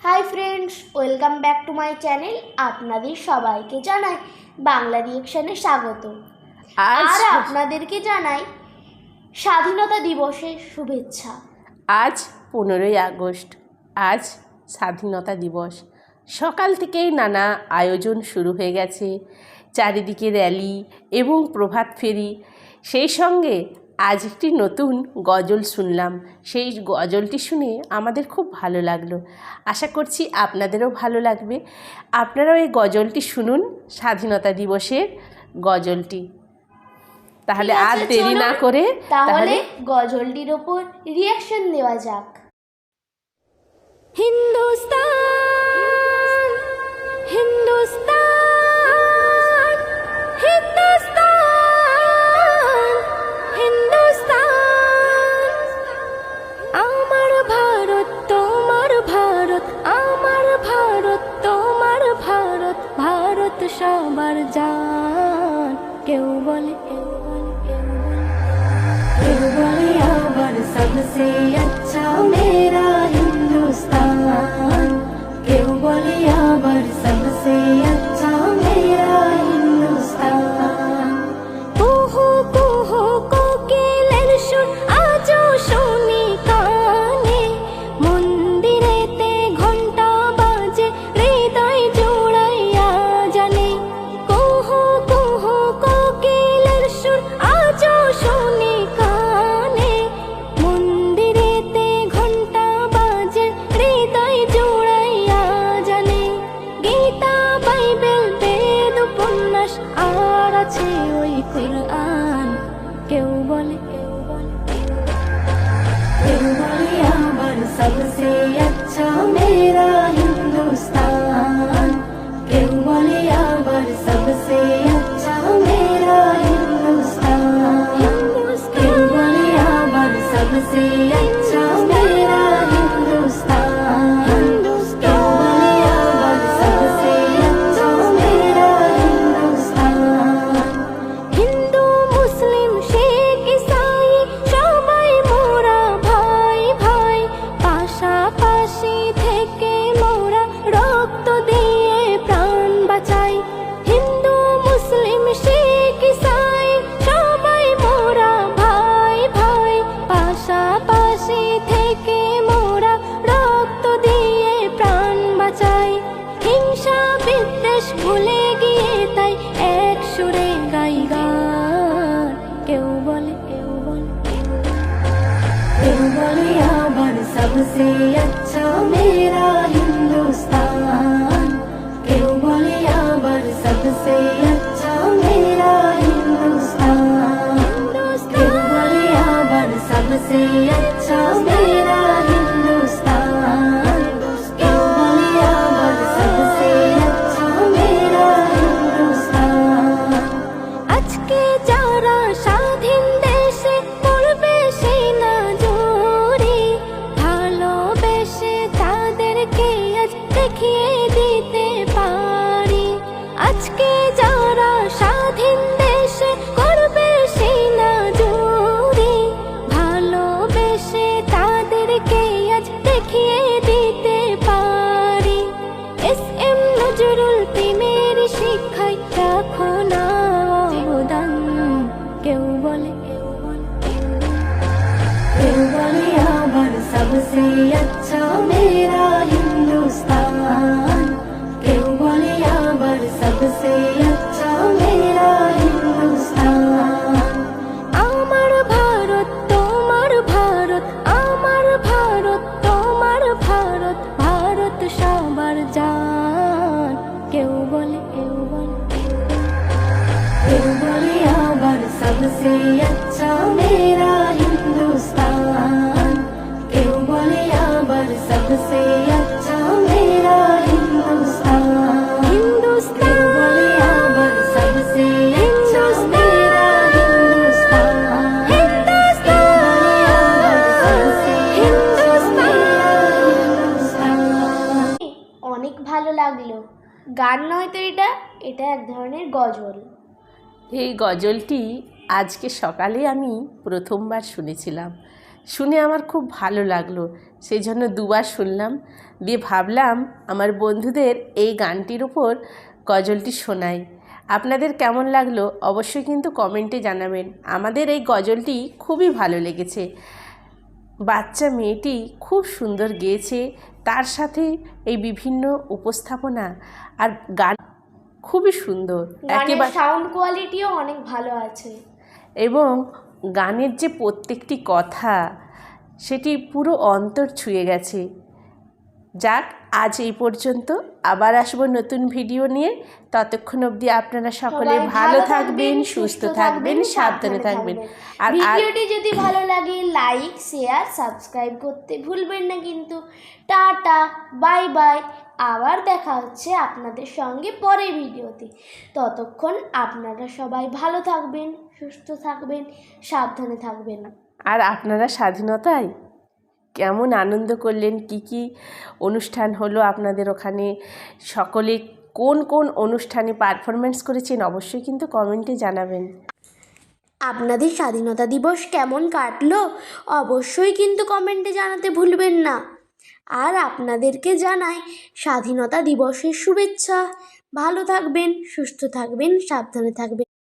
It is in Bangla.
Hi friends, welcome back to my channel. আপনাদের সবাইকে জানাই বাংলা রিয়েকশনে স্বাগত। আর আপনাদেরকে জানাই স্বাধীনতা দিবসের শুভেচ্ছা। আজ 15ই আগস্ট, আজ স্বাধীনতা দিবস। সকাল থেকেই নানা আয়োজন শুরু হয়ে গেছে, চারিদিকে র্যালি এবং প্রভাত ফেরি। সেই সঙ্গে আজ একটি নতুন গজল শুনলাম। সেই গজলটি শুনে আমাদের খুব ভালো লাগলো। আশা করছি আপনাদেরও ভালো লাগবে। আপনারাও এই গজলটি শুনুন, স্বাধীনতা দিবসের গজলটি। তাহলে আর দেরি না করে তাহলে গজলটির ওপর রিয়াকশন দেওয়া যাক। হিন্দুস্তান হিন্দুস্তান হিন্দুস্তান হিন্দুস্তান, আমার ভারত তোমার ভারত, আমার ভারত তোমার ভারত, ভারত সবার জান। কেউ বলে আবার सबसे अच्छा मेरा हिंदुस्तान, কেউ বলে আবার सबसे अच्छा मेरा हिंदुस्तान। কুহু কুহু কোকিলের সুর আজও শুনি কানে, মন্দিরেতে ঘন্টা বাজে হৃদয় জুড়াইয়া জানে। কুহু কুহু কোকিলের সুর আজও শুনি কানে, মন্দিরেতে ঘন্টা বাজে হৃদয় জুড়াইয়া জানে। গীতা বাইবেল বেদ উপন্যাস আর আছে ওই কুরআন। কেউ বলে আবার सबसे अच्छा मेरा हिंदुस्तान, কেউ বলে আবার सबसे अच्छा मेरा हिंदुस्तान, কেউ বলে আবার सबसे अच्छा मेरा हिंदुस्तान, কেউ বলে আবার सबसे अच्छा मेरा हिंदुस्तान। হিন্দু মুসলিম শিখ ইসাই সবাই মোরা ভাই ভাই, পাশাপাশি থেকে মোরা রক্ত দিয়ে প্রাণ বাঁচাই। হিন্দু মুসলিম শিখ ইসাই সবাই মোরা ভাই ভাই, পাশাপাশি থেকে মোরা রক্ত দিয়ে প্রাণ বাঁচাই। হিংসা বিদ্বেষ ভুলে গিয়ে তাই এক সুরে গাই গান। কেউ বলে আবার सबसे अच्छा मेरा हिंदुस्तान, কেউ বলে আবার सबसे अच्छा मेरा हिंदुस्तान, কেউ বলে আবার सबसे अच्छा मेरा हिंदुस्तान, কেউ বলে আবার सबसे अच्छा मेरा हिंदुस्तान। আজকে যারা স্বাধীন দেশে পড়বে সেনা জুড়ি, ভালোবেসে তাদেরকে আজ দেখিয়ে দিতে পারি। আজকে যারা স্বাধীন দেশে করবে সেনা জুড়ি, ভালোবেসে তাদেরকে আজ দেখিয়ে দিতে পারি। এস.এম. নজরুল প্রেমের শিক্ষায় রাখো না অবদান। কেউ বলে আবার सबसे अच्छा मेरा हिंदुस्तान, কেউ বলে আবার सबसे अच्छा मेरा हिंदुस्तान। আমার ভারত তোমার ভারত, আমার ভারত তোমার ভারত, ভারত সবার জান। কেউ বলে আবার सबसे अच्छा मेरा हिंदुस्तान, কেউ বলে আবার सबसे अच्छा मेरा हिंदुस्तान, কেউ বলে আবার सबसे अच्छा मेरा हिंदुस्तान, কেউ বলে আবার सबसे अच्छा मेरा हिंदुस्तान। অনেক ভালো লাগলো। গান নয় তো, এটা এক ধরনের গজল। এই গজলটি আজকে সকালে আমি প্রথমবার শুনেছিলাম। শুনে আমার খুব ভালো লাগলো, সেই জন্য দুবার শুনলাম। দিয়ে ভাবলাম আমার বন্ধুদের এই গানটির উপর গজলটি শোনাই। আপনাদের কেমন লাগলো অবশ্যই কিন্তু কমেন্টে জানাবেন। আমাদের এই গজলটি খুবই ভালো লেগেছে। বাচ্চা মেয়েটি খুব সুন্দর গেয়েছে, তার সাথে এই বিভিন্ন উপস্থাপনা আর গান খুবই সুন্দর, গানের সাউন্ড কোয়ালিটিও অনেক ভালো আছে। এবং গানের যে প্রত্যেকটি কথা সেটি পুরো অন্তর ছুঁয়ে গেছে। যাক, আজ এই পর্যন্ত, আবার আসবো নতুন ভিডিও নিয়ে। ততক্ষণ অবধি আপনারা সকলে সবাই ভালো থাকবেন, সুস্থ থাকবেন, সাবধানে থাকবেন। আর ভিডিওটি যদি ভালো লাগে লাইক, শেয়ার, সাবস্ক্রাইব করতে ভুলবেন না কিন্তু। Tata, bye bye. আবার দেখা হচ্ছে আপনাদের সঙ্গে পরের ভিডিওতে। ততক্ষণ আপনারা সবাই ভালো থাকবেন, সুস্থ থাকবেন, সাবধানে থাকবেন। আর আপনারা স্বাধীনতায় কেমন আনন্দ করলেন, কি কি অনুষ্ঠান হলো আপনাদের ওখানে, সকলে কোন কোন অনুষ্ঠানে পারফরমেন্স করেছেন অবশ্যই কিন্তু কমেন্টে জানাবেন। আপনাদের স্বাধীনতা দিবস কেমন কাটলো অবশ্যই কিন্তু কমেন্টে জানাতে ভুলবেন না। আর আপনাদেরকে জানাই স্বাধীনতা দিবসের শুভেচ্ছা। ভালো থাকবেন, সুস্থ থাকবেন, সাবধানে থাকবেন।